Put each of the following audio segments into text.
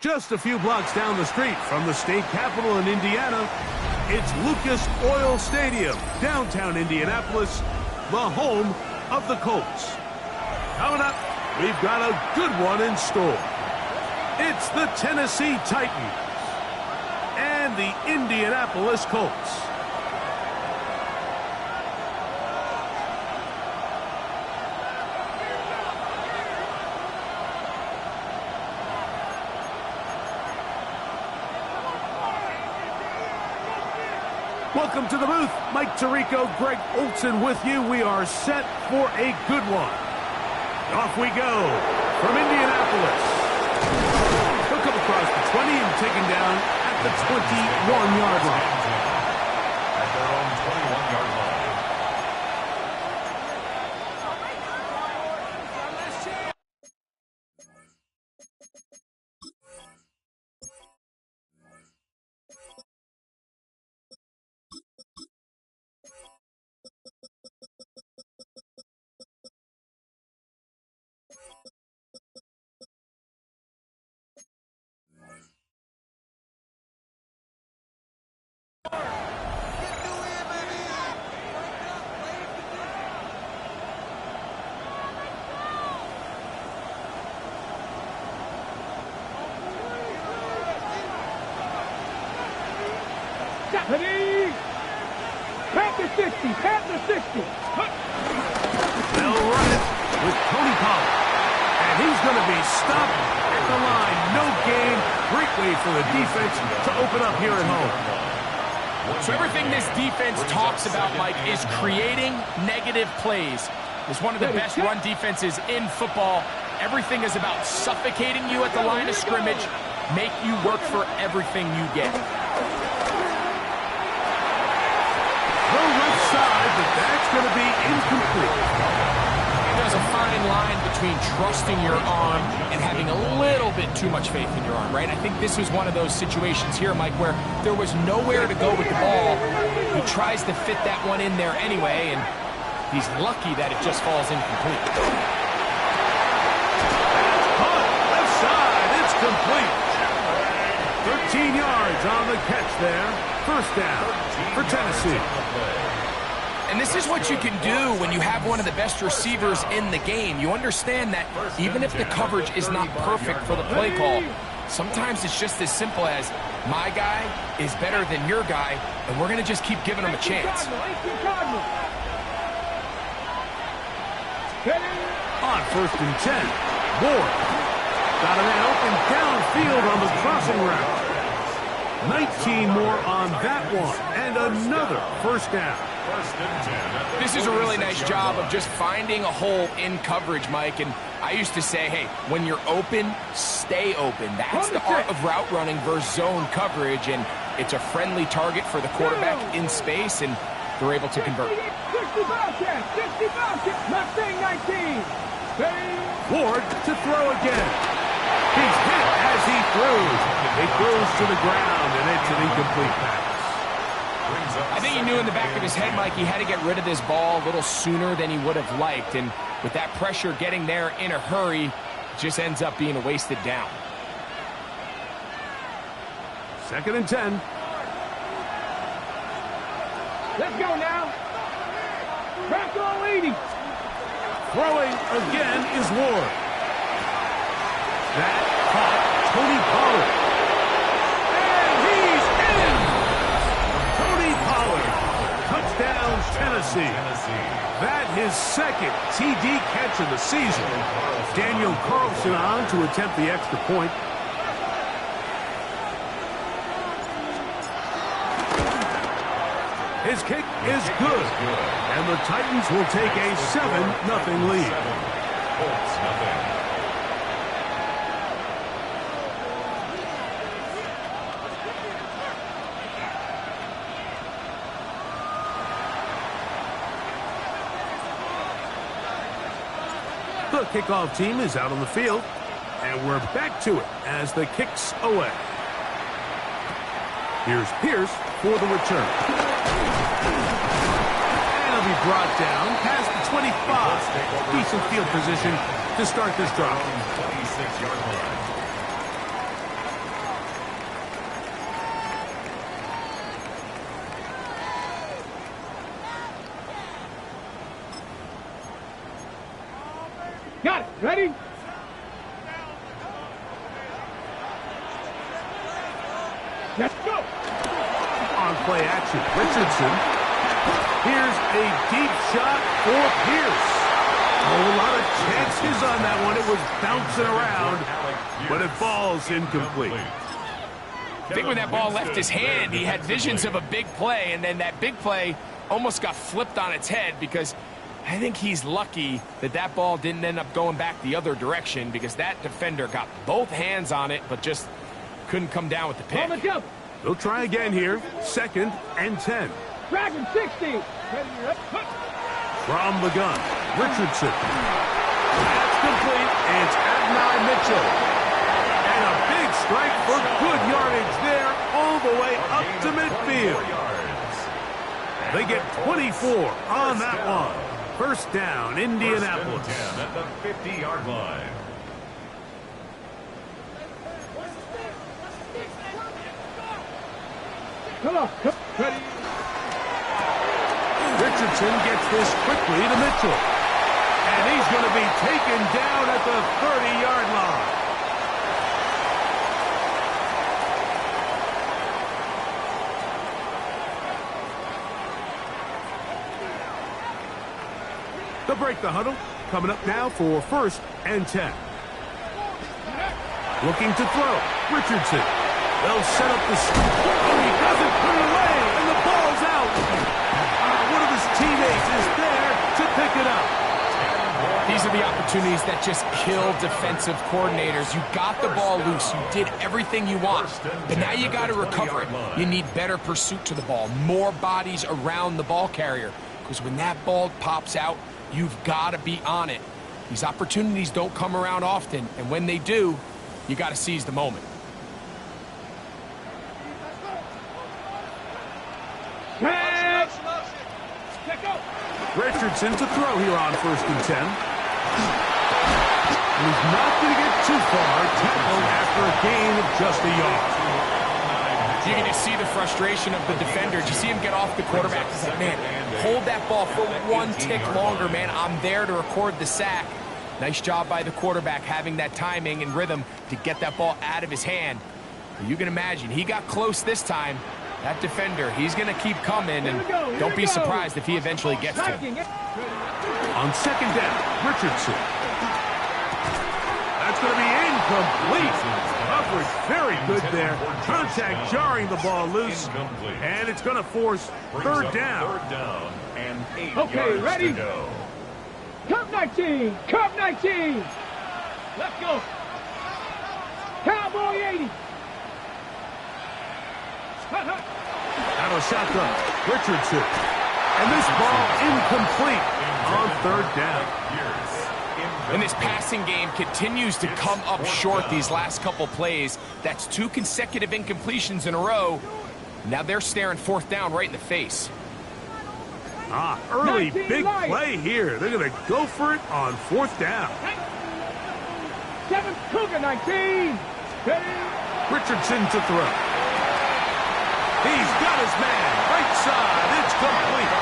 Just a few blocks down the street from the state capitol in Indiana, it's Lucas Oil Stadium, downtown Indianapolis, the home of the Colts. Coming up, we've got a good one in store. It's the Tennessee Titans and the Indianapolis Colts. Welcome to the booth. Mike Tirico, Greg Olson with you. We are set for a good one. Off we go from Indianapolis. He'll come across the 20 and taken down at the 21-yard line. At their own 21-yard line. Ready? Panther 60, Panther 60. They'll run it with Tony Pollard. And he's going to be stopped at the line. No gain. Great way for the defense to open up here at home. So everything this defense talks about, Mike, is creating negative plays. It's one of the best run defenses in football. Everything is about suffocating you at the line of scrimmage, make you work for everything you get. Left side, but that's going to be incomplete. There's a fine line between trusting your arm and having a little bit too much faith in your arm, right? I think this was one of those situations here, Mike, where there was nowhere to go with the ball. He tries to fit that one in there anyway, and he's lucky that it just falls incomplete. Caught left side, it's complete. 13 yards on the catch there. First down for Tennessee. And this is what you can do when you have one of the best receivers in the game. You understand that even if the coverage is not perfect for the play call, sometimes it's just as simple as my guy is better than your guy, and we're going to just keep giving him a chance. On 1st and 10, Ward got a man open downfield on the crossing route. 19 more on that one, and another first down. This is a really nice job of just finding a hole in coverage, Mike. And I used to say, hey, when you're open, stay open. That's the art of route running versus zone coverage. And it's a friendly target for the quarterback in space, and they're able to convert. 60 Mustang 19. Ward to throw again. He's hit as he throws. It goes to the ground, and it's an incomplete pass. I think he knew in the back of his head, Mike, he had to get rid of this ball a little sooner than he would have liked. And with that pressure getting there in a hurry, it just ends up being a wasted down. 2nd and 10. Let's go now. Back row 80. Throwing again is Ward. That caught Tony Pollard. And he's in! Tony Pollard. Touchdown, Tennessee. That his 2nd TD catch of the season. Daniel Carlson on to attempt the extra point. His kick is good. And the Titans will take a 7-0 lead. The kickoff team is out on the field, and we're back to it as the kick's away. Here's Pierce for the return. And he'll be brought down past the 25. Decent field position to start this drive. Ready? Let's go. On play action, Richardson. Here's a deep shot for Pierce. Oh, a lot of chances on that one. It was bouncing around, but it falls incomplete. I think when that ball left his hand, he had visions of a big play, and then that big play almost got flipped on its head because I think he's lucky that that ball didn't end up going back the other direction because that defender got both hands on it but just couldn't come down with the pick. They'll try again here. 2nd and 10. Dragon 60. From the gun, Richardson. That's complete, and it's Adonai Mitchell. And a big strike for good yardage there all the way up to midfield. They get 24 on that one. First down, Indianapolis. First and 10 at the 50-yard line. Come on. Ready? Richardson gets this quickly to Mitchell. And he's going to be taken down at the 30-yard line. They'll break the huddle. Coming up now for 1st and 10. Looking to throw. Richardson. They'll set up the... Oh, he doesn't put it away, and the ball's out. One of his teammates is there to pick it up. These are the opportunities that just kill defensive coordinators. You got the ball loose. You did everything you want. But now you got to recover it. You need better pursuit to the ball, more bodies around the ball carrier. Because when that ball pops out, you've got to be on it. These opportunities don't come around often. And when they do, you got to seize the moment. Richardson to throw here on 1st and 10. He's not going to get too far. Tackled after a gain of just a yard. You can just see the frustration of the defender. Did you see him get off the quarterback? He's like, man, hold that ball for one tick longer, man. I'm there to record the sack. Nice job by the quarterback having that timing and rhythm to get that ball out of his hand. You can imagine, he got close this time. That defender, he's going to keep coming, and don't be surprised if he eventually gets to him. On 2nd down, Richardson. That's going to be incomplete. Coverage very good there. Contact jarring the ball loose, and it's going to force 3rd down. 3rd down and 8 Okay, yards ready? to go. Cup 19. Cup 19. Let's go. Cowboy 80. Out of shotgun, Richardson. And this ball incomplete on 3rd down. And this passing game continues to come up short these last couple plays. That's 2 consecutive incompletions in a row. Now they're staring 4th down right in the face. Early big play here. They're going to go for it on 4th down. 7 Cougar 19. Richardson to throw. He's got his man. Right side. It's complete.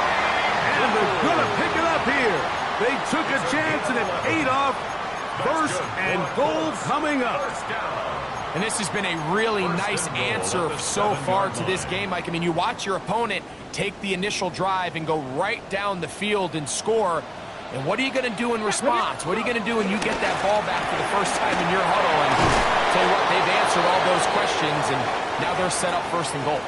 And they're going to pick it up here. They took a chance and it paid off. 1st and goal coming up. And this has been a really nice answer so far to this game, Mike. I mean, you watch your opponent take the initial drive and go right down the field and score. And what are you going to do in response? What are you going to do when you get that ball back for the first time in your huddle? And tell you what, they've answered all those questions, and now they're set up 1st and goal.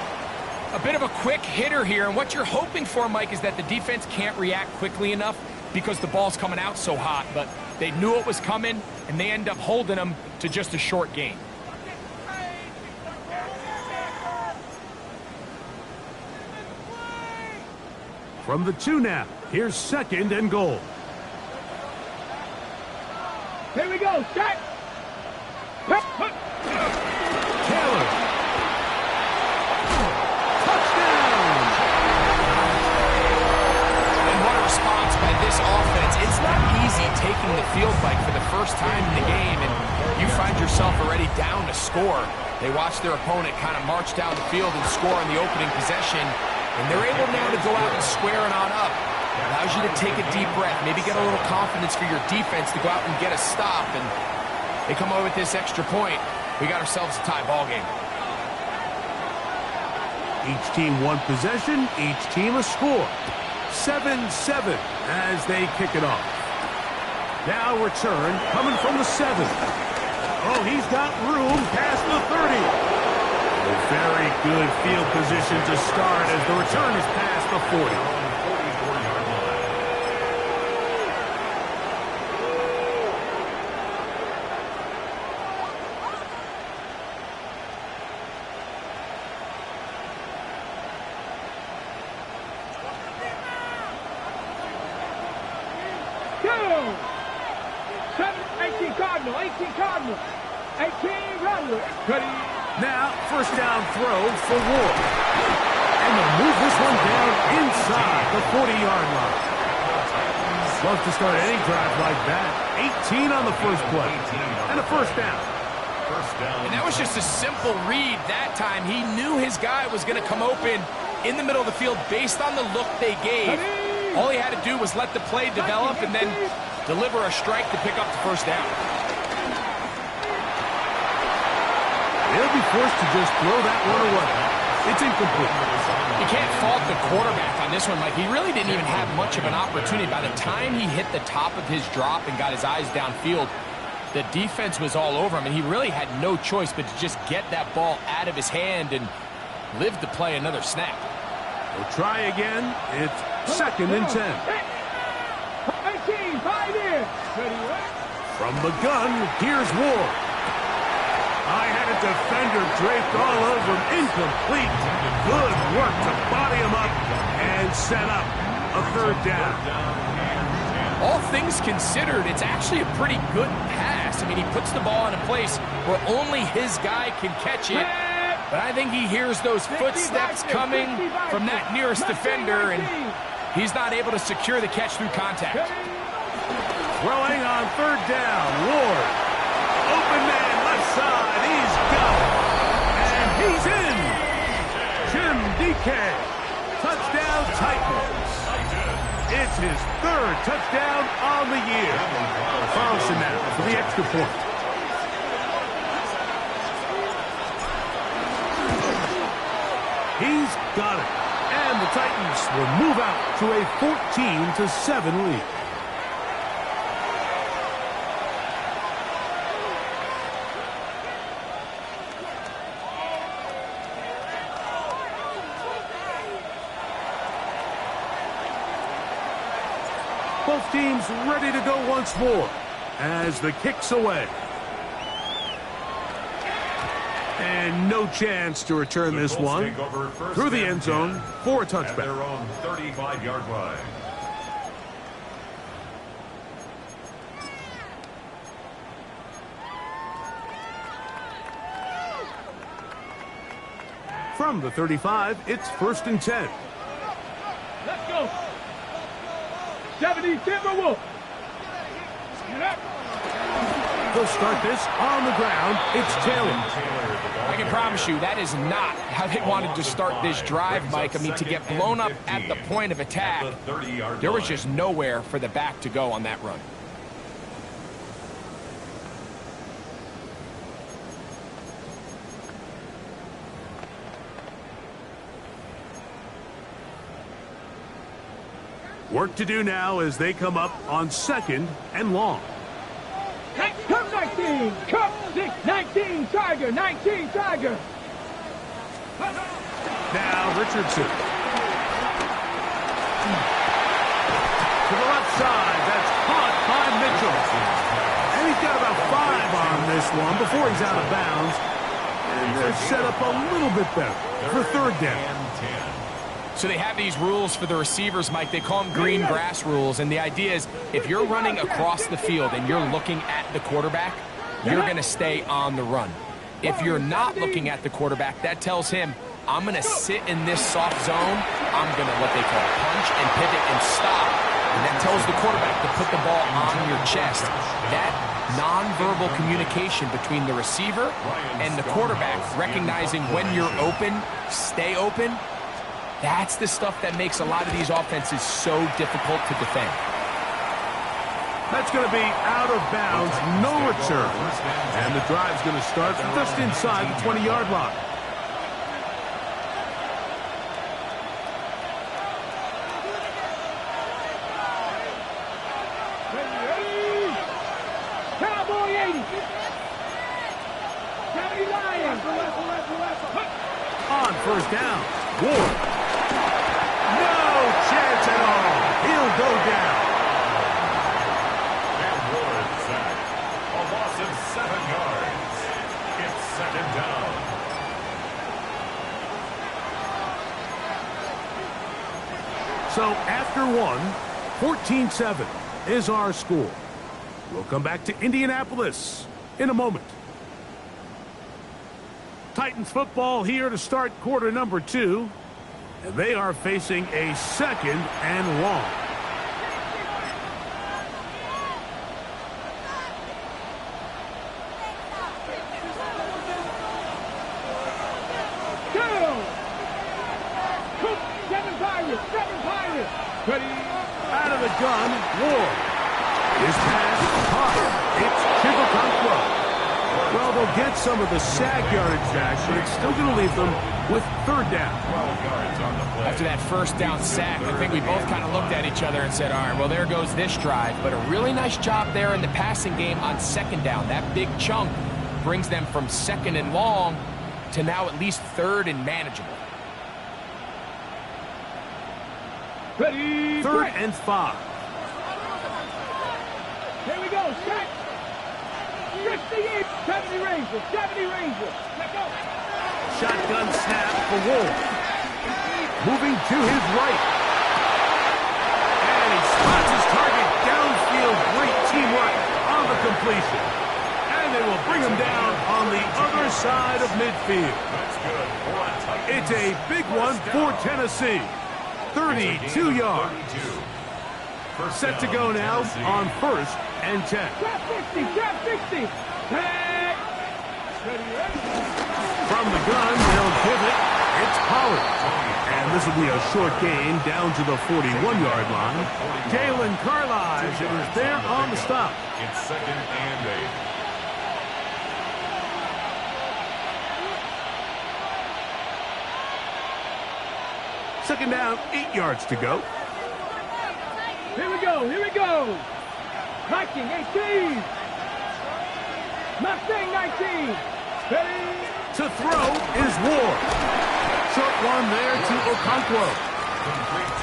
A bit of a quick hitter here, and what you're hoping for, Mike, is that the defense can't react quickly enough because the ball's coming out so hot. But they knew it was coming, and they end up holding them to just a short gain. From the 2 now, here's 2nd and goal. Here we go. Set. Taylor. Touchdown! And what a response by this offense. It's not easy taking the field, Mike, for the first time in the game, and you find yourself already down to score. They watch their opponent kind of march down the field and score on the opening possession. And they're able now to go out and square it on up. Allows you to take a deep breath, maybe get a little confidence for your defense to go out and get a stop, and they come away with this extra point. We got ourselves a tie ball game. Each team one possession, each team a score. 7-7 as they kick it off. Now return coming from the 7. Oh, he's got room past the 30. A very good field position to start as the return is past the 40. Now, first down throw for Ward. And they'll move this one down inside the 40-yard line. Love to start any drive like that. 18 on the first play. And a first down. And that was just a simple read that time. He knew his guy was going to come open in the middle of the field based on the look they gave. All he had to do was let the play develop and then deliver a strike to pick up the first down. They'll be forced to just throw that one away. It's incomplete. You can't fault the quarterback on this one, Mike. He really didn't even have much of an opportunity. By the time he hit the top of his drop and got his eyes downfield, the defense was all over him, and he really had no choice but to just get that ball out of his hand and live to play another snap. We'll try again. It's 2nd and 10. 18, 5 in. From the gun, here's Ward. I had a defender draped all over him. Incomplete. Good work to body him up and set up a third down. All things considered, it's actually a pretty good pass. I mean, he puts the ball in a place where only his guy can catch it. But I think he hears those footsteps coming from that nearest defender, and he's not able to secure the catch through contact. Throwing on third down. Ward. Open man left side. He's got it. And he's in. Jim DK. Touchdown Titans. It's his 3rd touchdown on the year. Carlson now for the extra point. He's got it. And the Titans will move out to a 14-7 lead. Both teams ready to go once more as the kick's away. And no chance to return this one through the end zone for a touchback. Their own 35-yard line. From the 35, it's 1st and 10. Let's go. 70 Timberwolves. They'll start this on the ground. It's Taylor. I can promise you that is not how they wanted to start this drive, Mike. I mean, to get blown up at the point of attack, there was just nowhere for the back to go on that run. Work to do now as they come up on 2nd and long. Come 19, come 19, Tiger, 19, Tiger. Now Richardson. To the left side, that's caught by Mitchell. And he's got about 5 on this one before he's out of bounds. And they're set up a little bit better for 3rd down. So they have these rules for the receivers, Mike. They call them green grass rules. And the idea is if you're running across the field and you're looking at the quarterback, you're going to stay on the run. If you're not looking at the quarterback, that tells him, I'm going to sit in this soft zone. I'm going to what they call punch and pivot and stop. And that tells the quarterback to put the ball on your chest. That nonverbal communication between the receiver and the quarterback, recognizing when you're open, stay open, That's the stuff that makes a lot of these offenses so difficult to defend. That's going to be out of bounds, no return. And the drive's going to start just inside the 20-yard line. Cowboy 80. 79. On first down, Ward. No chance at all. He'll go down. And Ward sacked. A loss of 7 yards. It's second down. So after one, 14-7 is our score. We'll come back to Indianapolis in a moment. Titans football here to start quarter number 2. And they are facing a second and long. Out of the gun, Ward. His pass caught. It's Chivalconkwo. Well, they'll get some of the sag yardage back, but it's still going to leave them with third down. 12 yards on the play. After that first down sack, I think we both kind of looked at each other and said, all right, well, there goes this drive. But a really nice job there in the passing game on second down. That big chunk brings them from second and long to now at least third and manageable. Ready, Third and 5. Here we go, set. 68, 70 Rangers, 70 Rangers. Let's go. Shotgun snap for Ward. Moving to his right. And he spots his target downfield. Great teamwork on the completion. And they will bring him down on the other side of midfield. That's good. It's a big one for Tennessee. 32 yards. Set to go now on first and 10. Trap 60, trap 60. Hey. From the gun, they'll give it. It's Pollard. And this will be a short gain down to the 41-yard line. Jalen Carlisle is there on the stop. It's second and 8. Second down, 8 yards to go. Here we go, here we go. 19, 18. Mustang 19. Ready. To throw is Ward. Short one there to Okonkwo.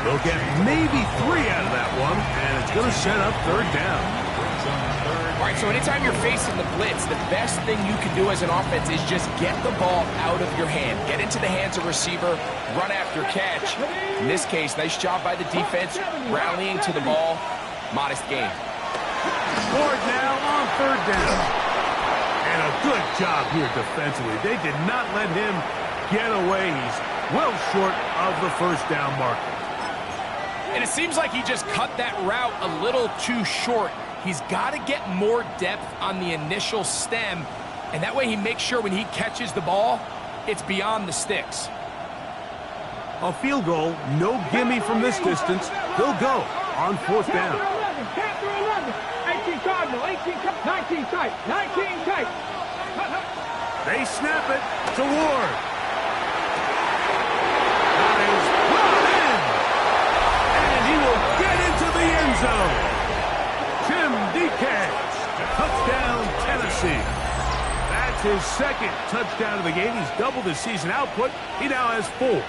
They'll get maybe 3 out of that one, and it's going to set up third down. All right, so anytime you're facing the blitz, the best thing you can do as an offense is just get the ball out of your hand. Get into the hands of receiver, run after catch. In this case, nice job by the defense, rallying to the ball. Modest gain. Ward now on third down. And a good job here defensively. They did not let him get away. He's well short of the first down marker. And it seems like he just cut that route a little too short. He's got to get more depth on the initial stem, and that way he makes sure when he catches the ball, it's beyond the sticks. A field goal, no gimme from this distance. They'll go on fourth down. Capture 11. 18 Cardinal, 18, 19 tight, 19 tight. They snap it to Ward. That is brought in. And he will get into the end zone. Tim DeCash, touchdown Tennessee. That's his second touchdown of the game. He's doubled his season output. He now has 4.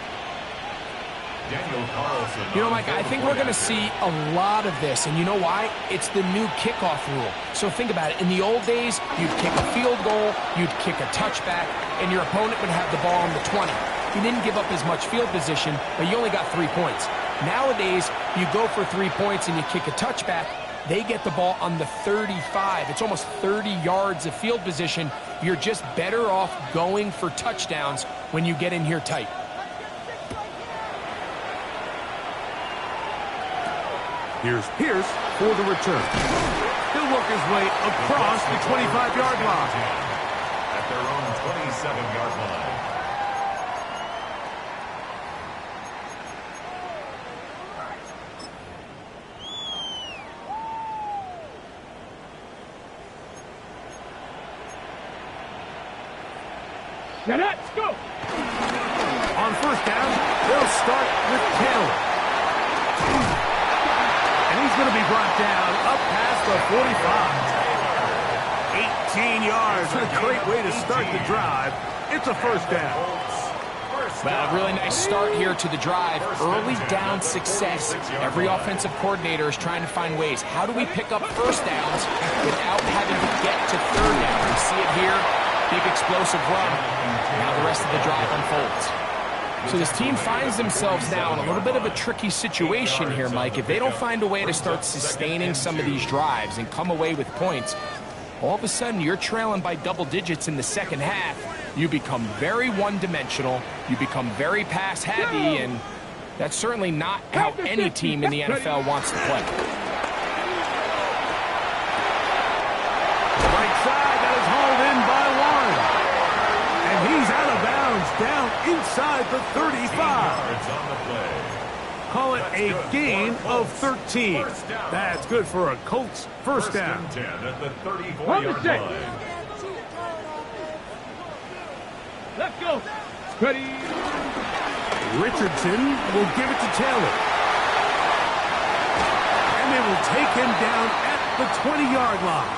You know, Mike, I think we're going to see a lot of this, and you know why? It's the new kickoff rule. So think about it. In the old days, you'd kick a field goal, you'd kick a touchback, and your opponent would have the ball on the 20. You didn't give up as much field position, but you only got 3 points. Nowadays, you go for 3 points and you kick a touchback, they get the ball on the 35. It's almost 30 yards of field position. You're just better off going for touchdowns when you get in here tight. Here's Pierce for the return. He'll work his way across the 25-yard line. At their own 27-yard line. Now let's go. On first down, they'll start with Taylor. And he's going to be brought down up past the 45. 18 yards. A great way to start the drive. It's a first down. Well, a really nice start here to the drive. Early down success. Every offensive coordinator is trying to find ways. How do we pick up first downs without having to get to third down? We see it here. Big explosive run. Now the rest of the drive unfolds. So this team finds themselves now in a little bit of a tricky situation here, Mike. If they don't find a way to start sustaining some of these drives and come away with points, all of a sudden you're trailing by double digits in the second half. You become very one-dimensional. You become very pass-heavy, and that's certainly not how any team in the NFL wants to play. Right side, that is hauled in by Warren. And he's out of bounds, down inside the 35. Call it a gain of 13. That's good for a Colts first down. On the set. Let's go. Ready. Richardson will give it to Taylor. And they will take him down at the 20-yard line.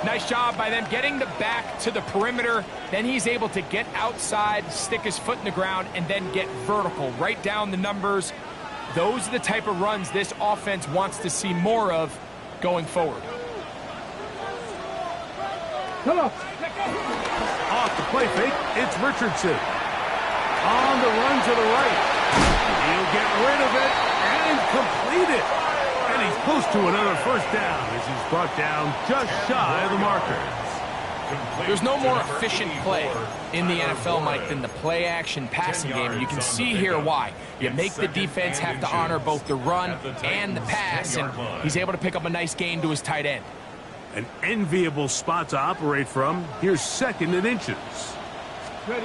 Nice job by them getting the back to the perimeter. Then he's able to get outside, stick his foot in the ground, and then get vertical. Right down the numbers. Those are the type of runs this offense wants to see more of going forward. Come on. Off the play fake, it's Richardson. On the run to the right. He'll get rid of it and complete it. And he's close to another first down as he's brought down just shy of the marker. There's no more efficient play in the NFL, Mike, than the play-action passing game. And you can see here why. You make the defense have to honor both the run and the pass, and he's able to pick up a nice gain to his tight end. An enviable spot to operate from. Here's second and inches. Ready.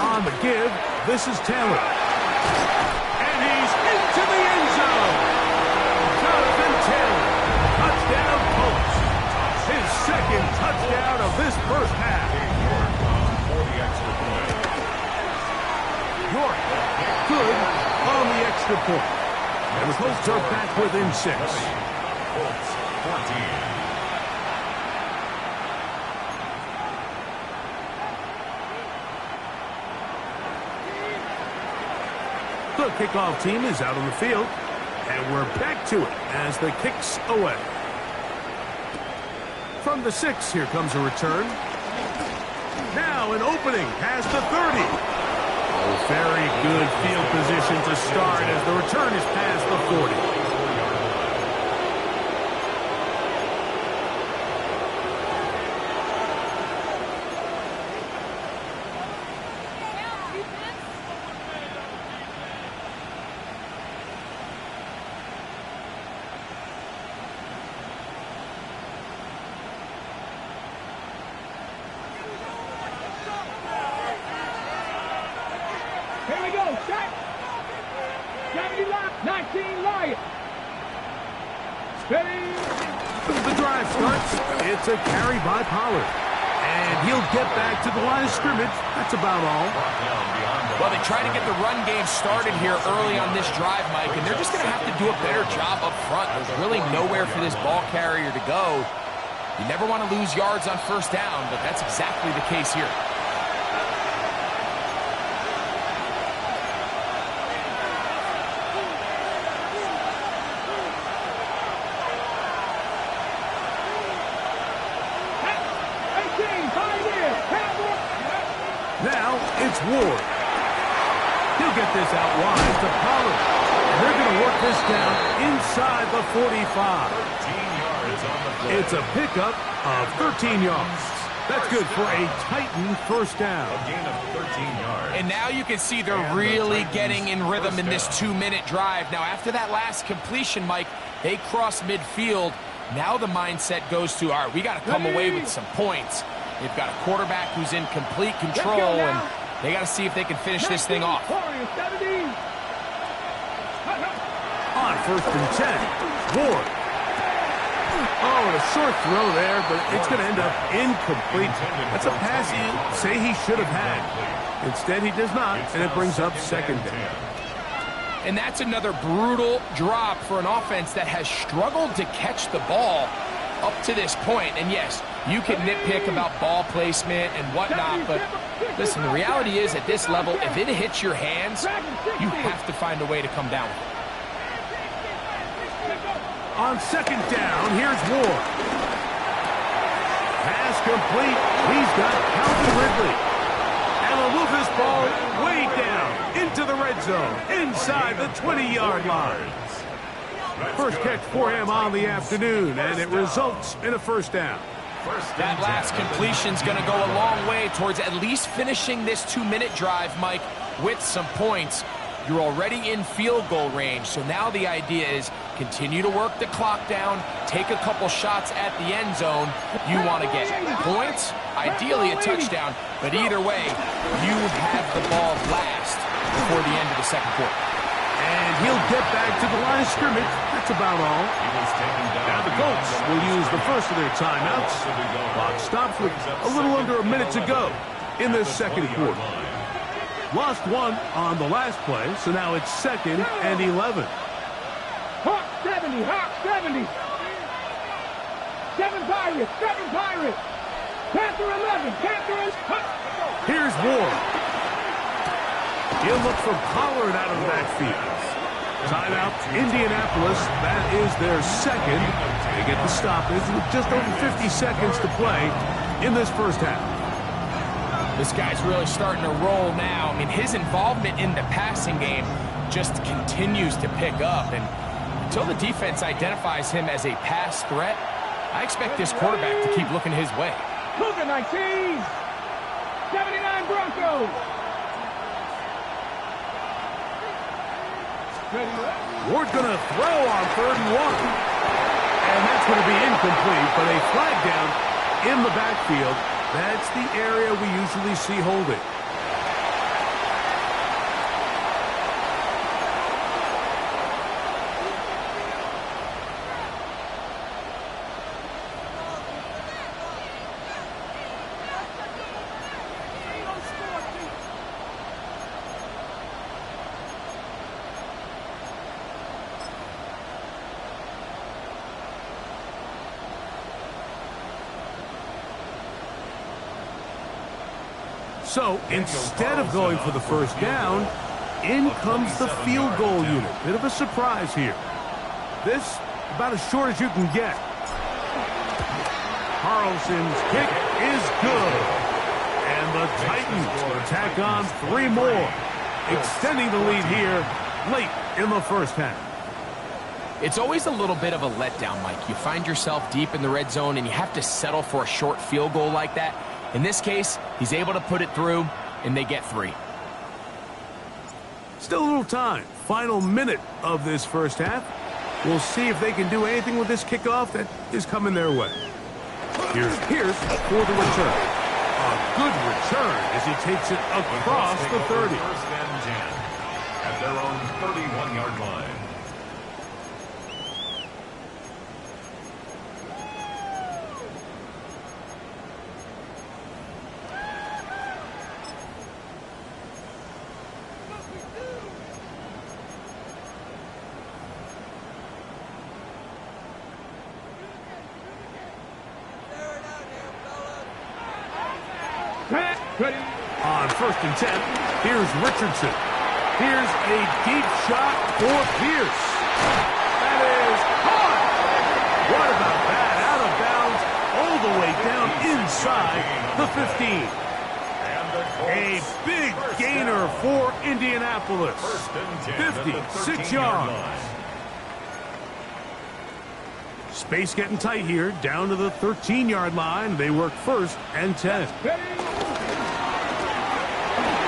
On the give, this is Taylor. And he's into the end zone. Jonathan Taylor, touchdown Colts. His second touchdown of this first half. York, good on the extra point. And the Colts are back within 6. Colts 14. The kickoff team is out on the field, and we're back to it as the kick's away. From the 6, here comes a return. Now an opening past the 30. Oh, very good field position to start as the return is past the 40. Here we go. Shot. 70 Lions. 19 Lions. Ready. The drive starts. It's a carry by Pollard. And he'll get back to the line of scrimmage. That's about all. Well, they try to get the run game started here early on this drive, Mike, and they're just going to have to do a better job up front. There's really nowhere for this ball carrier to go. You never want to lose yards on first down, but that's exactly the case here. Now it's Ward. He'll get this out wide to Pollard. And they're going to work this down inside the 45. 13 yards on the play. It's a pickup of 13 yards. That's good for a Titan first down. A gain of 13 yards. And now you can see they're really getting in rhythm in this 2-minute drive. Now, after that last completion, Mike, they cross midfield. Now the mindset goes to, all right, we got to come away with some points. They've got a quarterback who's in complete control, and they got to see if they can finish this thing off. On first and 10, Ward. Oh, and a short throw there, but it's going to end up incomplete. That's a pass you say he should have had. Instead, he does not, and it brings up second down. And that's another brutal drop for an offense that has struggled to catch the ball up to this point. And yes, you can nitpick about ball placement and whatnot, but listen, the reality is at this level, if it hits your hands, you have to find a way to come down with it. On second down, here's Ward. Pass complete. He's got Calvin Ridley. And will move this ball way down into the red zone, inside the 20-yard line. First catch for him on the afternoon, and it results in a first down. That last completion's going to go a long way towards at least finishing this 2-minute drive, Mike, with some points. You're already in field goal range, so now the idea is continue to work the clock down, take a couple shots at the end zone. You want to get points, ideally a touchdown, but either way, you have the ball last before the end of the second quarter. And he'll get back to the line of scrimmage. That's about all. Now the Colts will use the first of their timeouts. Clock stops with a little under a minute to go in this second quarter. Lost one on the last play, so now it's 2nd and 11. Hawk 70, Hawk 70. 7 Pirates, 7 Pirates. Panther 11, Panther 11. Here's Ward. He'll look for Pollard out of the backfield. Timeout, Indianapolis. That is their second. They get the stoppage with just over 50 seconds to play in this first half. This guy's really starting to roll now. I mean, his involvement in the passing game just continues to pick up. And until the defense identifies him as a pass threat, I expect this quarterback to keep looking his way. Cougar 19, 79 Broncos. Ward's going to throw on 3rd and 1. And that's going to be incomplete, but a flag down in the backfield. That's the area we usually see holding. So instead of going for the first down, in comes the field goal unit. Bit of a surprise here. This about as short as you can get. Carlson's kick is good. And the Titans tack on 3 more, extending the lead here late in the first half. It's always a little bit of a letdown, Mike. You find yourself deep in the red zone and you have to settle for a short field goal like that. In this case, he's able to put it through, and they get 3. Still a little time. Final minute of this first half. We'll see if they can do anything with this kickoff that is coming their way. Here's Pierce for the return. A good return as he takes it across the 30. First and 10 at their own 31-yard line. On 1st and 10, here's Richardson. Here's a deep shot for Pierce. That is caught. What about that? Out of bounds, all the way down inside the 15. A big gainer for Indianapolis. 56 yards. Space getting tight here, down to the 13-yard line. They work 1st and 10.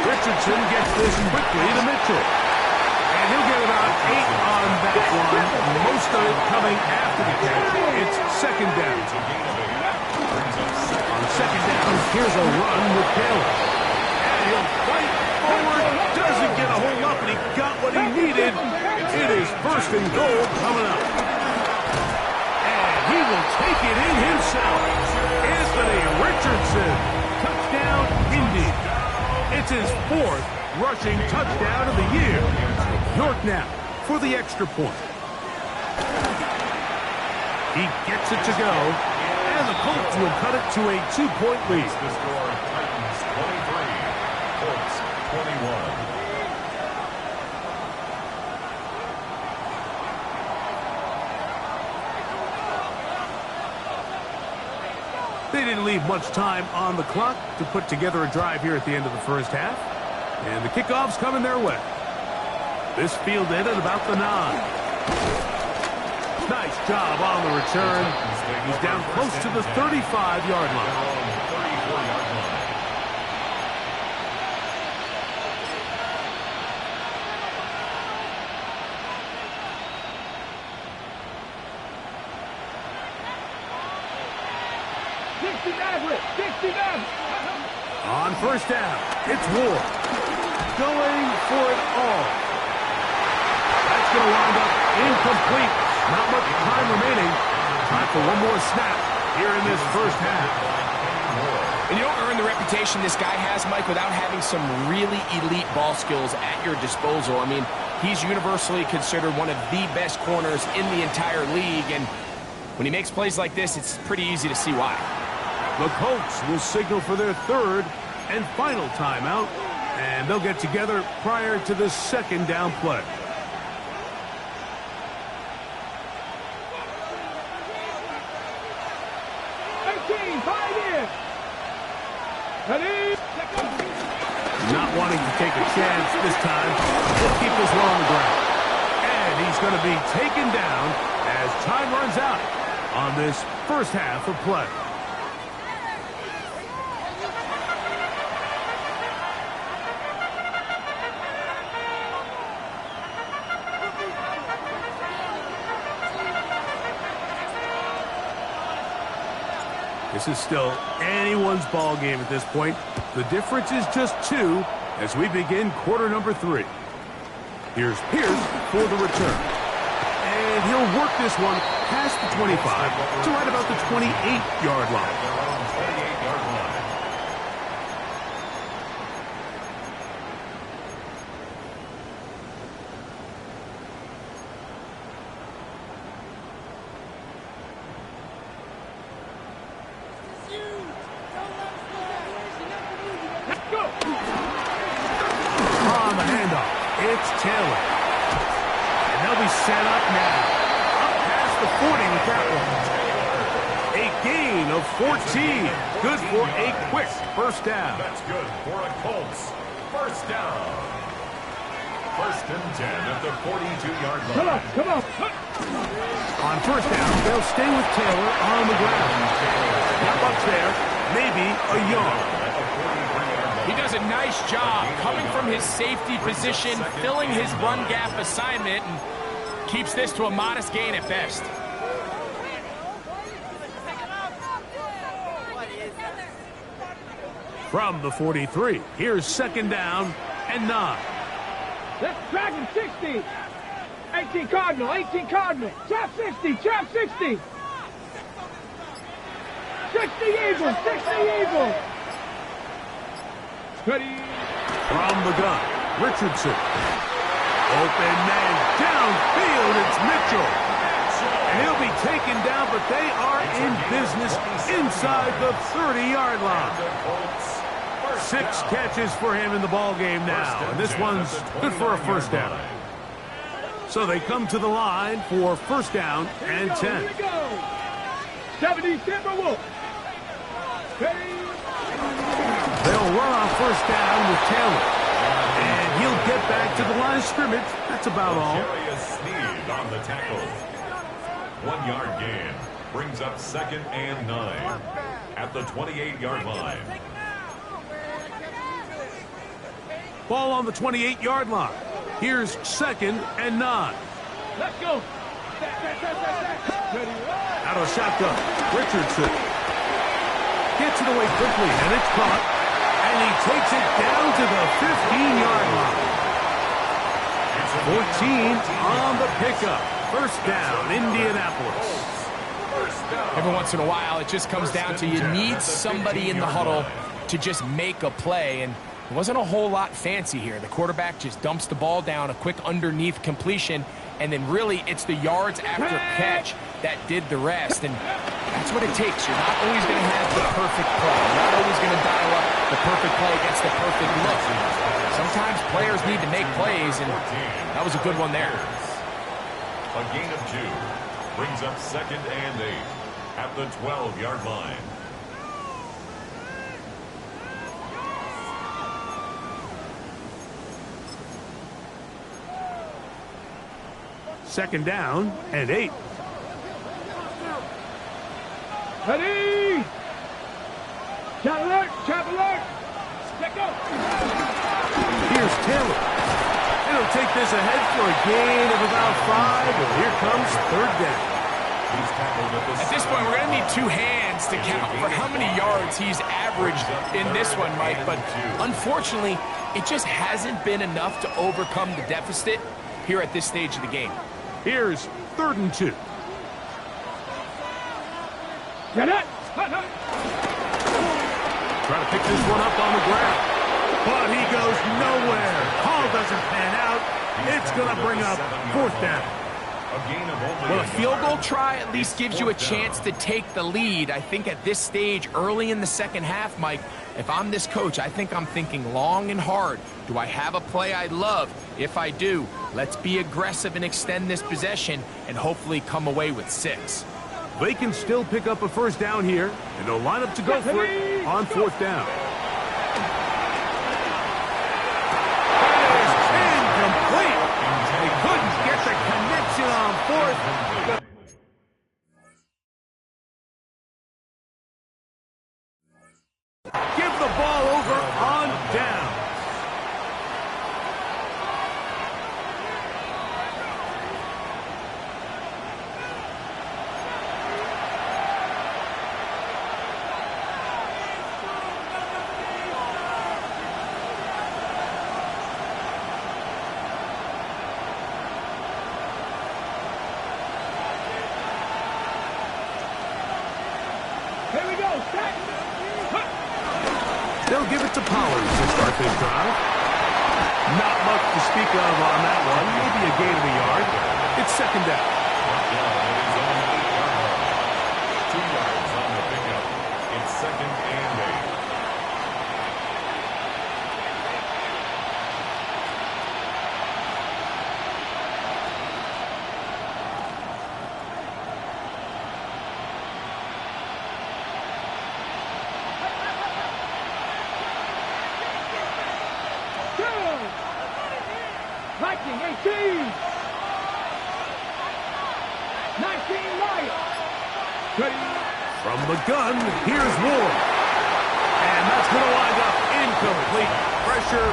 Richardson gets this quickly to Mitchell. And he'll get about 8 on that one. Most of it coming after the catch. It's 2nd down. On 2nd down, here's a run with Taylor. And he'll fight forward. Doesn't get a hold up, and he got what he needed. It is 1st and goal coming up. And he he will take it in himself. Anthony Richardson. Touchdown, Indy. It's his 4th rushing touchdown of the year. York now for the extra point. He gets it to go, and the Colts will cut it to a 2-point lead. The score, Titans 23, Colts 21. They didn't leave much time on the clock to put together a drive here at the end of the first half. And the kickoff's coming their way. This fielded at about the 9. Nice job on the return. He's down close to the 35-yard line. 34-yard line. On first down, it's Ward. Going for it all. That's going to wind up incomplete. Not much time remaining. Time for one more snap here in this first half. And you don't earn the reputation this guy has, Mike, without having some really elite ball skills at your disposal. I mean, he's universally considered one of the best corners in the entire league. And when he makes plays like this, it's pretty easy to see why. The Colts will signal for their 3rd and final timeout, and they'll get together prior to the 2nd down play. Not wanting to take a chance this time, he'll keep this one on the ground. And he's going to be taken down as time runs out on this first half of play. This is still anyone's ball game at this point. The difference is just 2 as we begin quarter number 3. Here's Pierce for the return. And he'll work this one past the 25 to right about the 28-yard line. 28-yard line. It's Taylor. And they'll be set up now. Up past the 40 with that one. A gain of 14. Good for a quick first down. That's good for a Colts. First down. 1st and 10 at the 42-yard line. Come on. On first down, they'll stay with Taylor on the ground. Not much there. Maybe a yard. He does a nice job coming from his safety position, filling his run gap assignment, and keeps this to a modest gain at best. From the 43, here's 2nd down and 9. Let's drag him 60. 18 Cardinal. Trap 60. 60 Eagles. Ready. From the gun, Richardson. Open man downfield, it's Mitchell. And he'll be taken down, but they are in business inside the 30-yard line. 6 catches for him in the ball game now, and this one's good for a first down. So they come to the line for first down and 10. 70 Timberwolves. They'll run on first down with Taylor. And he'll get back to the line of scrimmage. That's about all. Sneed on the tackle. 1-yard gain. Brings up 2nd and 9 at the 28-yard line. Ball on the 28-yard line. Here's 2nd and 9. Let's go. Out of shotgun, Richardson gets it away quickly, and it's caught. And he takes it down to the 15-yard line. 14 on the pickup. First down, Indianapolis. Every once in a while, it just comes down to you need somebody in the huddle to just make a play, and it wasn't a whole lot fancy here. The quarterback just dumps the ball down, a quick underneath completion, and then really it's the yards after catch that did the rest, and that's what it takes. You're not always going to have the perfect play. You're not always going to dial up the perfect play against the perfect look. Sometimes players need to make plays, and that was a good one there. A gain of 2 brings up 2nd and 8 at the 12-yard line. Second down and 8. Ready! Shot alert! Shot alert! Let go! Here's Taylor. It'll take this ahead for a gain of about 5, and here comes 3rd down. At this point, we're going to need 2 hands to count for how many yards he's averaged in this one, Mike, but unfortunately, it just hasn't been enough to overcome the deficit here at this stage of the game. Here's 3rd and 2. Get it! Try to pick this one up on the ground. But he goes nowhere. Call doesn't pan out. It's going to bring up 4th down. Well, a field goal try at least gives you a chance to take the lead. I think at this stage, early in the second half, Mike, if I'm this coach, I think I'm thinking long and hard. Do I have a play I love? If I do, let's be aggressive and extend this possession and hopefully come away with 6. They can still pick up a 1st down here, and they'll line up to go for it on 4th down. Incomplete. They couldn't get the connection on 4th. Give the ball over on down. Here we go! Set! They'll give it to Pollard to start this drive. Not much to speak of on that one. Maybe a gain of a yard. It's 2nd down. 2 yards on the pickup. It's 2nd and 8. Viking 18! 19 Lions! From the gun, here's Ward. And that's going to wind up incomplete. Pressure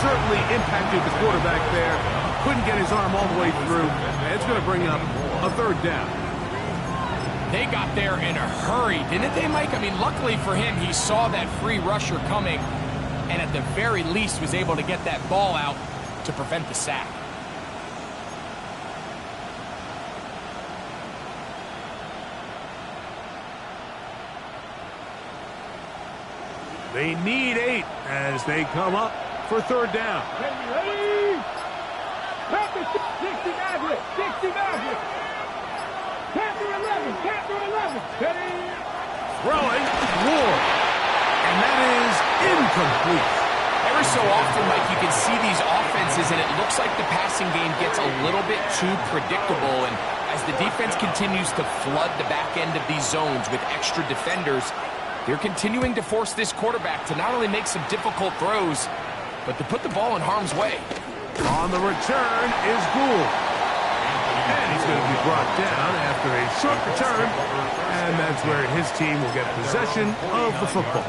certainly impacted the quarterback there. Couldn't get his arm all the way through. And it's going to bring up a 3rd down. They got there in a hurry, didn't they, Mike? I mean, luckily for him, he saw that free rusher coming and at the very least was able to get that ball out to prevent the sack. They need 8 as they come up for 3rd down. Ready? Panther 60 Maverick! 60 Maverick! Panther 11! Panther 11! Ready? Throwing, Ward. And that is incomplete. Every so often, Mike, you can see these offenses, and it looks like the passing game gets a little bit too predictable. And as the defense continues to flood the back end of these zones with extra defenders, they're continuing to force this quarterback to not only make some difficult throws, but to put the ball in harm's way. On the return is Gould. And he's going to be brought down after a short return. And that's where his team will get possession of the football.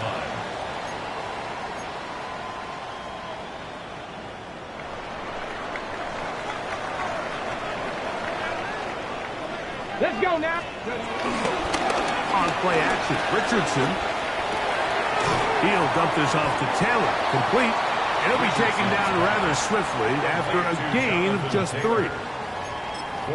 Let's go now! On play action, Richardson. He'll dump this off to Taylor. Complete. And he'll be taken down rather swiftly after a gain of just 3.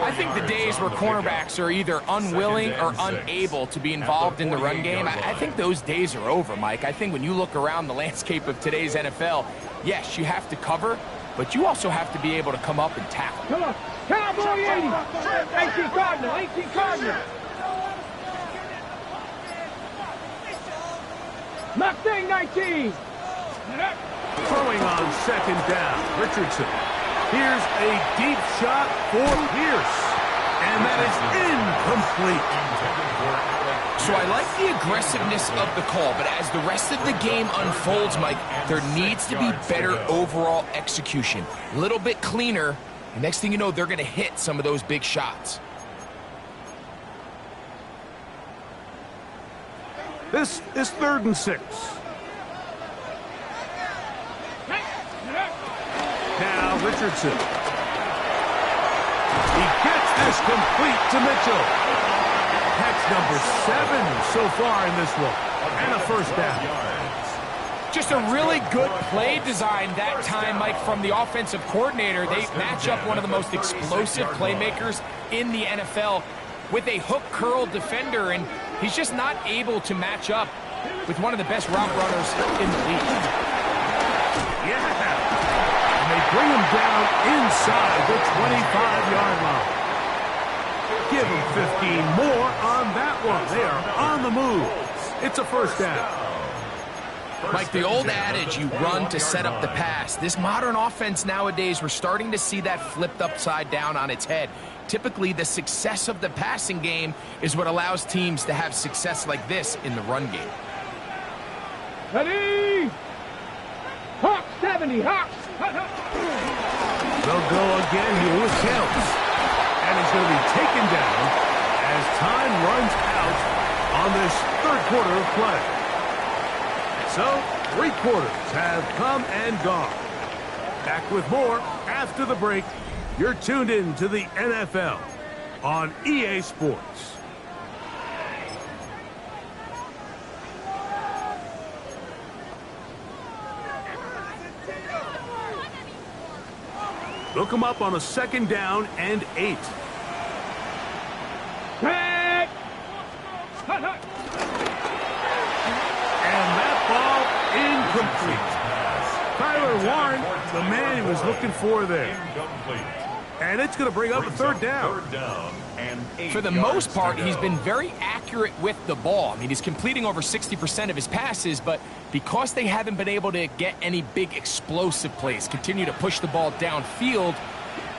I think the days where cornerbacks are either unwilling or unable to be involved in the run game, I think those days are over, Mike. I think when you look around the landscape of today's NFL, yes, you have to cover, but you also have to be able to come up and tackle. Come on. Cowboy 80. 18 Cardinal. 18 Cardinal. Mustang 19. Throwing on second down, Richardson. Here's a deep shot for Pierce. And that is incomplete. So I like the aggressiveness of the call, but as the rest of the game unfolds, Mike, there needs to be better overall execution. A little bit cleaner, and next thing you know, they're going to hit some of those big shots. This is 3rd and 6. Now Richardson. He gets this complete to Mitchell. Catch number 7 so far in this one. And a first down. Just a really good play design that time, Mike, from the offensive coordinator. They match up one of the most explosive playmakers in the NFL with a hook curl defender, and he's just not able to match up with one of the best route runners in the league. Yeah. And they bring him down inside the 25-yard line. Give him 15 more on that one. They are on the move. It's a first down. Like the old adage, you run to set up the pass. This modern offense nowadays, we're starting to see that flipped upside down on its head. Typically, the success of the passing game is what allows teams to have success like this in the run game. Ready? Hawk 70, Hawk. They'll go again here with Kells. And he's going to be taken down as time runs out on this 3rd quarter of play. So, 3 quarters have come and gone. Back with more after the break. You're tuned in to the NFL on EA Sports. Look him up on a 2nd down and 8. Back. And that ball incomplete. Tyler Warren, the man he was looking for there. And it's going to bring up a 3rd down. For the most part, he's been very accurate with the ball. I mean, he's completing over 60% of his passes, but because they haven't been able to get any big explosive plays, continue to push the ball downfield,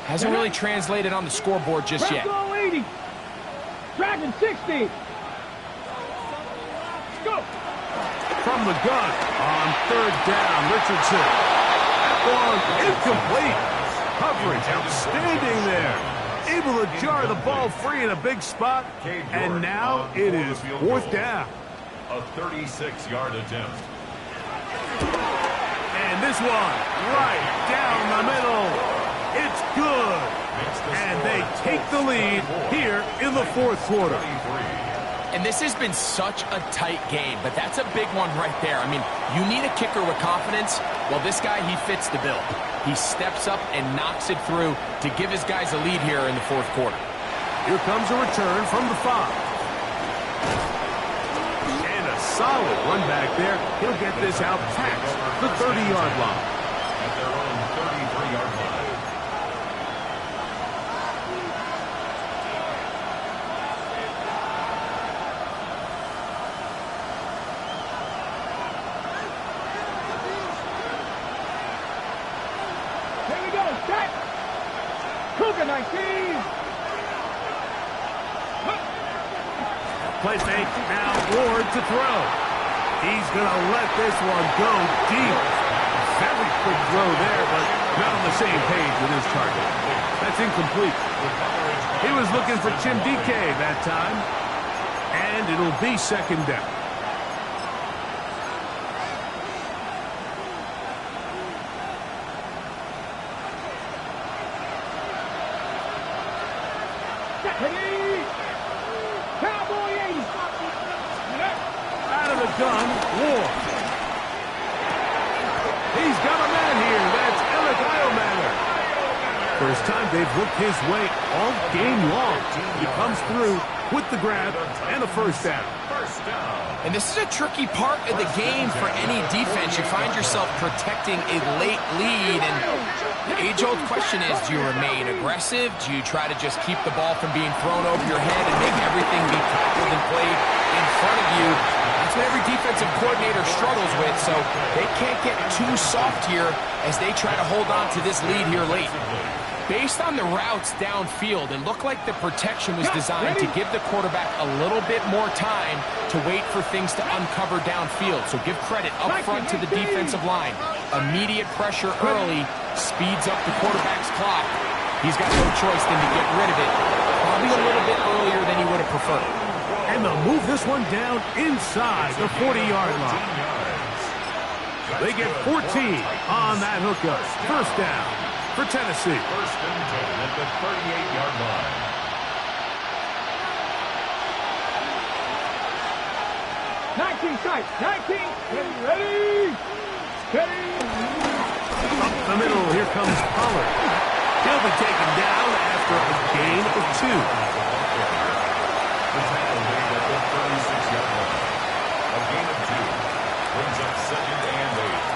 hasn't really translated on the scoreboard just yet. Go 80. Dragon 60. Go. From the gun on 3rd down, Richardson. That ball incomplete. Coverage outstanding there. Able to jar the ball free in a big spot. And now it is 4th down. A 36-yard attempt. And this one right down the middle. It's good. And they take the lead here in the 4th quarter. And this has been such a tight game, but that's a big one right there. I mean, you need a kicker with confidence. Well, this guy, he fits the bill. He steps up and knocks it through to give his guys a lead here in the 4th quarter. Here comes a return from the 5. And a solid run back there. He'll get this out past the 30-yard line. At their own 33-yard line. Here we go. Set. Cougar 19. Play fake. Now Ward to throw. He's going to let this one go deep. Very quick throw there, but not on the same page with his target. That's incomplete. He was looking for Chim DK that time. And it'll be 2nd down. Ready? Cowboy 80. Out of the gun, Ward. He's got a man here. That's Eric Eilmaner. First time they've looked his way all game long. He comes through with the grab and a first down. And this is a tricky part of the game for any defense. You find yourself protecting a late lead, and the age-old question is, do you remain aggressive? Do you try to just keep the ball from being thrown over your head and make everything be tackled and played in front of you? That's what every defensive coordinator struggles with, so they can't get too soft here as they try to hold on to this lead here late. Based on the routes downfield, it looked like the protection was designed to give the quarterback a little bit more time to wait for things to uncover downfield. So give credit up front to the defensive line. Immediate pressure early speeds up the quarterback's clock. He's got no choice than to get rid of it, probably a little bit earlier than he would have preferred. And they'll move this one down inside the 40-yard line. They get 14 on that hookup. First down for Tennessee. First and 10 at the 38-yard line. Tight. 19. Ready. Steady. Up the middle, here comes Pollard. He'll be taken down after a gain of 2. The tackle made at the 36-yard line. A gain of 2 brings up second and 8.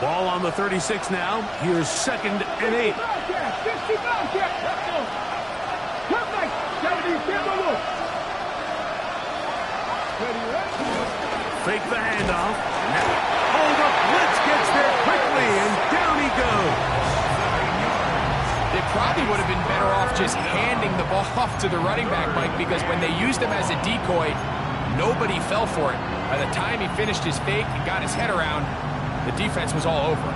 Ball on the 36 now. Here's second and 8. Fake the handoff. Oh, the blitz gets there quickly, and down he goes. They probably would have been better off just handing the ball off to the running back, Mike, because when they used him as a decoy, nobody fell for it. By the time he finished his fake and got his head around, the defense was all over.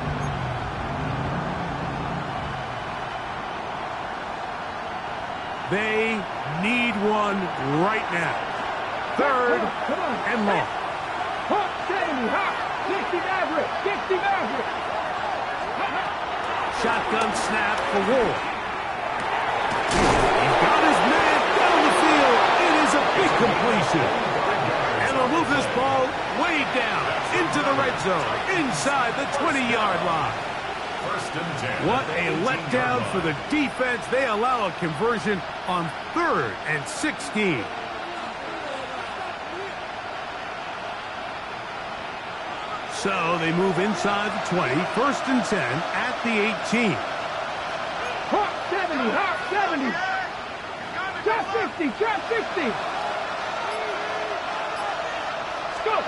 They need one right now. Third and long. 60 Maverick. Shotgun snap for Ward. He's got his man down the field. It is a big completion. And they'll move this ball way down into the red zone, inside the 20-yard line. First and 10. What a letdown for the defense. They allow a conversion on 3rd and 16. So they move inside the 20. First and 10 at the 18. Hawk 70. Trap 60. Go.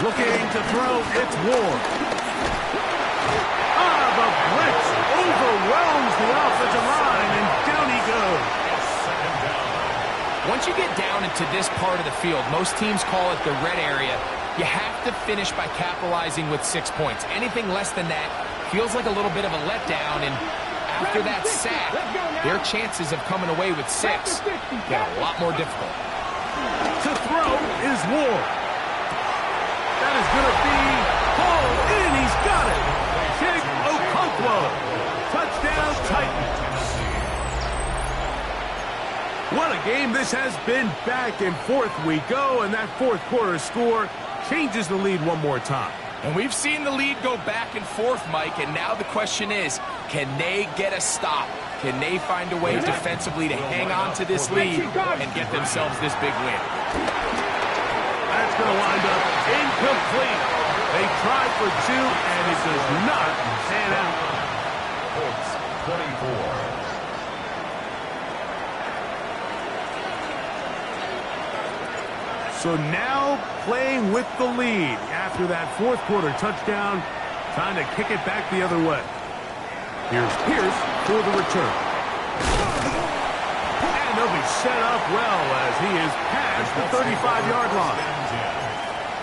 Looking to throw, it's Ward. The blitz overwhelms the offensive line, and down he goes. Once you get down into this part of the field, most teams call it the red area. You have to finish by capitalizing with 6 points. Anything less than that feels like a little bit of a letdown, and after that sack, their chances of coming away with 6 get a lot more difficult. To throw is Ward. That is going to be hauled in. He's got it. Chig Okonkwo. Touchdown, Titans. What a game this has been. Back and forth we go, and that fourth quarter score changes the lead one more time. And we've seen the lead go back and forth, Mike, and now the question is, can they get a stop? Can they find a way defensively to hang on to this lead and get themselves this big win? That's going to wind up incomplete. They tried for 2, and it does not pan out. Colts 24. So now playing with the lead after that fourth quarter touchdown, trying to kick it back the other way. Here's Pierce for the return. And they'll be set up well as he is past the 35-yard line.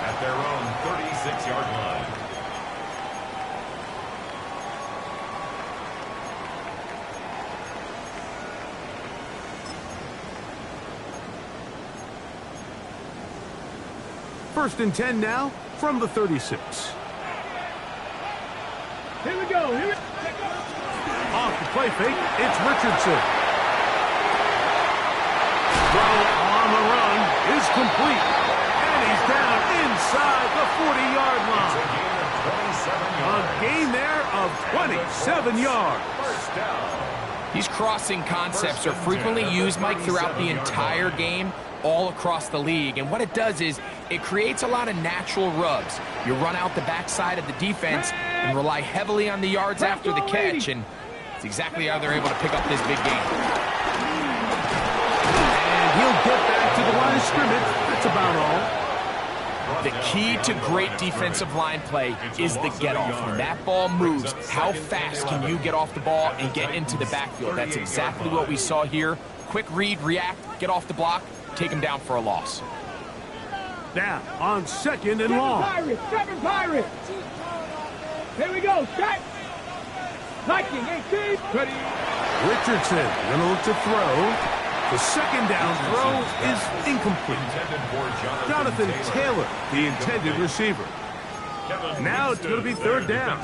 At their own 36-yard line. First and 10 now from the 36. go. Here we go. Off the play fake, it's Richardson. Throw on the run is complete. And he's down inside the 40-yard line. A gain there of 27 yards. First down. These crossing concepts are frequently used, Mike, throughout the entire game, all across the league. And what it does is it creates a lot of natural rubs. You run out the backside of the defense and rely heavily on the yards after the catch. And it's exactly how they're able to pick up this big game. And he'll get back to the line of scrimmage. That's about all. The key to great defensive line play is the get-off. When that ball moves, how fast can you get off the ball and get into the backfield? That's exactly what we saw here. Quick read, react, get off the block, take him down for a loss. Now, on 2nd and long. Seven Pirates. Here we go. Set. Liking 18. Ready. Richardson going to look to throw. The second down throw is incomplete. Jonathan Taylor, the intended receiver. Now it's going to be 3rd down.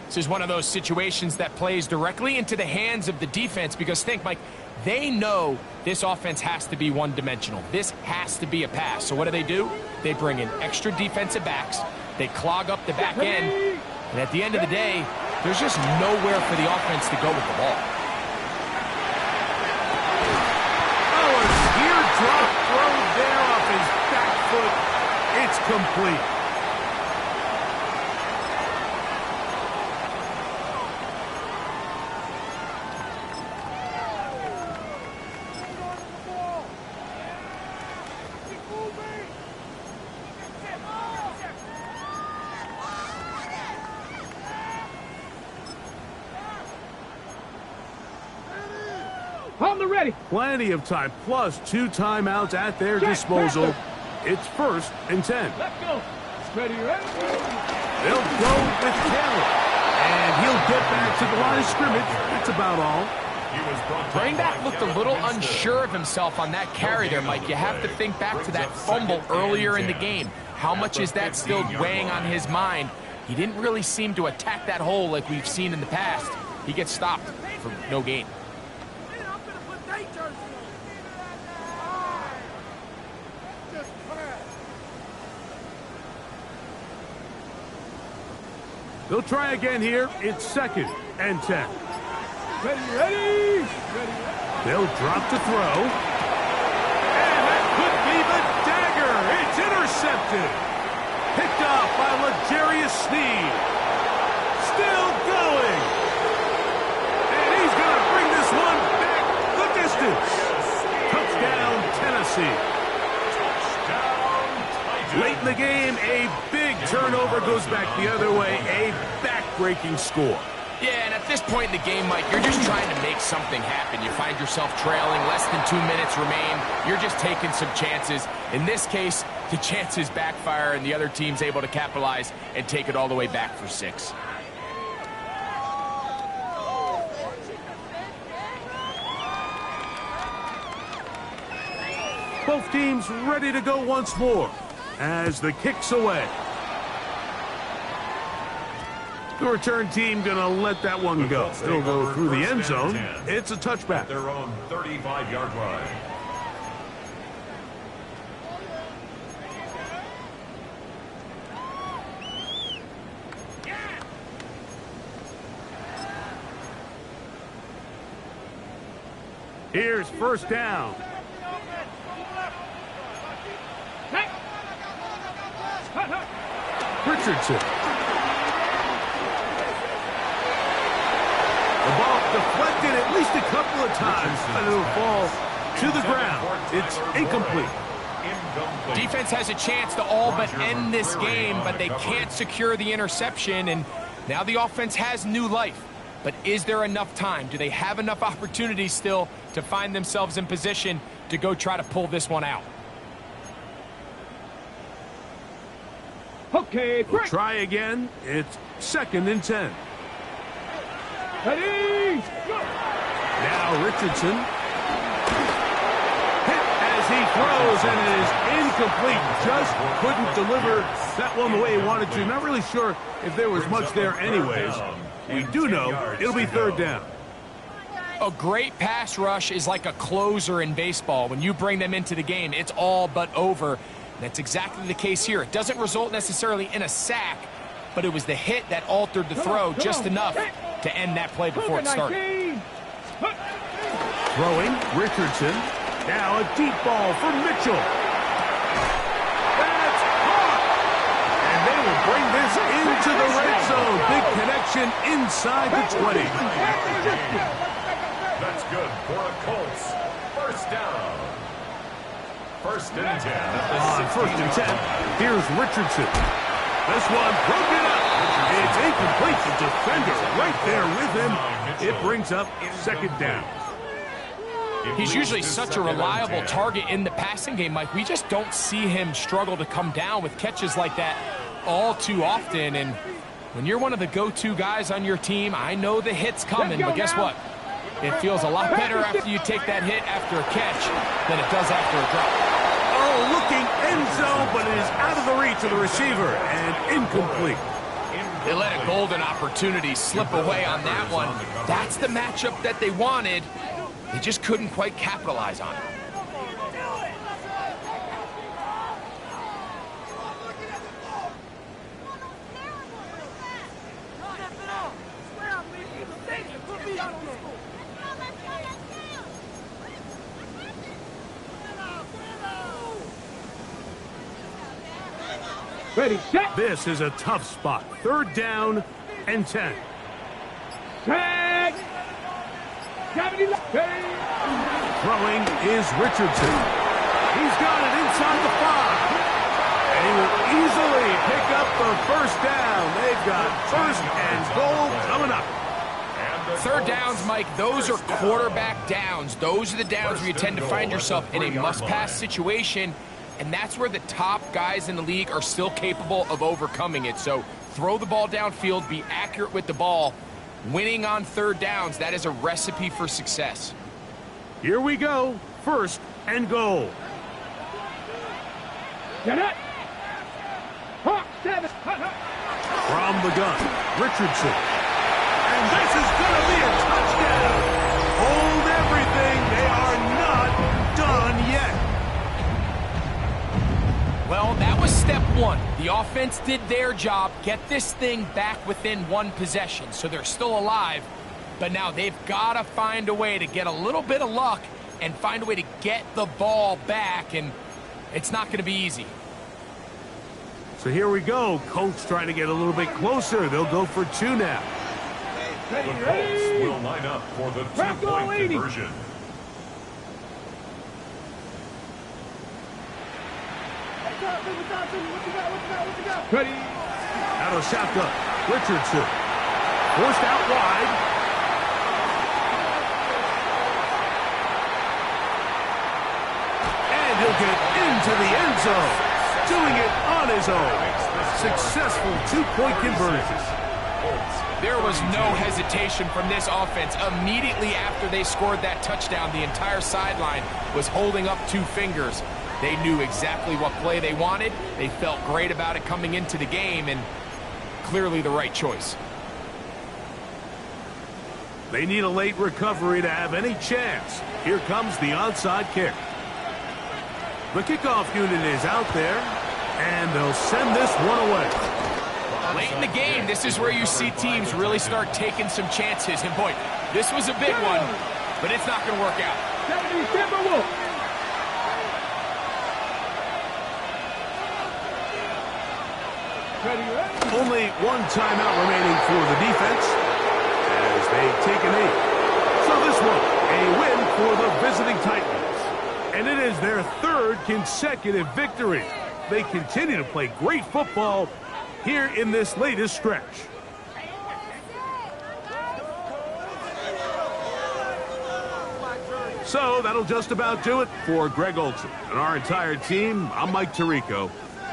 This is one of those situations that plays directly into the hands of the defense because think, Mike, they know this offense has to be one-dimensional. This has to be a pass. So what do? They bring in extra defensive backs. They clog up the back end. And at the end of the day, there's just nowhere for the offense to go with the ball. Drop throw there off his back foot. It's complete. On the ready. Plenty of time, plus 2 timeouts at their disposal. It's 1st and 10. Let's go. Ready, ready. They'll go with Taylor. And he'll get back to the line of scrimmage. That's about all. Running back looked a little unsure of himself on that carry there, Mike. You have to think back to that fumble earlier in the game. How much is that still weighing on his mind? He didn't really seem to attack that hole like we've seen in the past. He gets stopped for no gain. They'll try again here. It's 2nd and 10. Ready. They'll drop to throw. And that could be the dagger. It's intercepted. Picked off by L'Jarius Sneed. Still going. And he's going to bring this one back the distance. Touchdown, Tennessee. Late in the game, a big turnover goes back the other way. A back-breaking score. Yeah, and at this point in the game, Mike, you're just trying to make something happen. You find yourself trailing, less than 2 minutes remain. You're just taking some chances. In this case, the chances backfire, and the other team's able to capitalize and take it all the way back for 6. Both teams ready to go once more as the kick's away. The return team going to let that one go. It'll go through the end zone. It's a touchback. Their own 35-yard line. Here's 1st down. Richardson. The ball deflected at least a couple of times, and it'll fall to the ground. It's incomplete. Defense has a chance to all but end this game, but they can't secure the interception, and now the offense has new life. But is there enough time? Do they have enough opportunities still to find themselves in position to go try to pull this one out? Okay, We'll try again. It's 2nd and 10. Ready. Go. Now Richardson. Hit as he throws, and it is incomplete. Just couldn't deliver that one the way he wanted to. Not really sure if there was much there anyways. We do know it'll be third down. A great pass rush is like a closer in baseball. When you bring them into the game, it's all but over. That's exactly the case here. It doesn't result necessarily in a sack, but it was the hit that altered the throw just enough to end that play before it started. Throwing, Richardson. Now a deep ball for Mitchell. That's caught! And they will bring this into the red zone. Big connection inside the 20. That's good for the Colts. First down. First and 10. On first and 10, here's Richardson. This one broken up. It's incomplete. The defender right there with him. It brings up second down. He's usually such a reliable target in the passing game, Mike. We just don't see him struggle to come down with catches like that all too often. And when you're one of the go-to guys on your team, I know the hit's coming, but guess what? It feels a lot better after you take that hit after a catch than it does after a drop. Oh, looking end zone, but it is out of the reach of the receiver and incomplete. They let a golden opportunity slip away on that one. That's the matchup that they wanted. They just couldn't quite capitalize on it. Ready, set. This is a tough spot. Third down and 10. Set. Throwing is Richardson. He's got it inside the 5. And he will easily pick up the first down. They've got first and goal coming up. Third downs, Mike, those are quarterback downs. Those are the downs where you tend to find yourself in a must-pass situation, and that's where the top guys in the league are still capable of overcoming it. So throw the ball downfield, be accurate with the ball. Winning on third downs, that is a recipe for success. Here we go. First and goal. Get it. Hawk 7. From the gun, Richardson. And this is going to be a touchdown. Hold everything. They are not done yet. Well, that was step one. The offense did their job, get this thing back within one possession, so they're still alive. But now they've got to find a way to get a little bit of luck and find a way to get the ball back, and it's not going to be easy. So here we go. Colts trying to get a little bit closer. They'll go for 2 now. The Colts will line up for the 2-point conversion. Ready. Out of shotgun, Richardson. Forced out wide. And he'll get into the end zone. Doing it on his own. Successful 2-point conversion. There was no hesitation from this offense. Immediately after they scored that touchdown, the entire sideline was holding up 2 fingers. They knew exactly what play they wanted. They felt great about it coming into the game, and clearly the right choice. They need a late recovery to have any chance. Here comes the onside kick. The kickoff unit is out there, and they'll send this one away. Late in the game, this is where you see teams really start taking some chances. And boy, this was a big one, but it's not going to work out. 70 Timberwolves. Only one timeout remaining for the defense as they take a knee. So this one, a win for the visiting Titans. And it is their 3rd consecutive victory. They continue to play great football here in this latest stretch. So that'll just about do it for Greg Olson and our entire team. I'm Mike Tirico.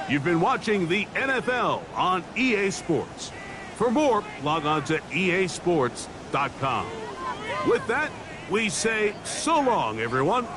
You've been watching the NFL on EA Sports. For more, log on to easports.com. With that, we say so long, everyone.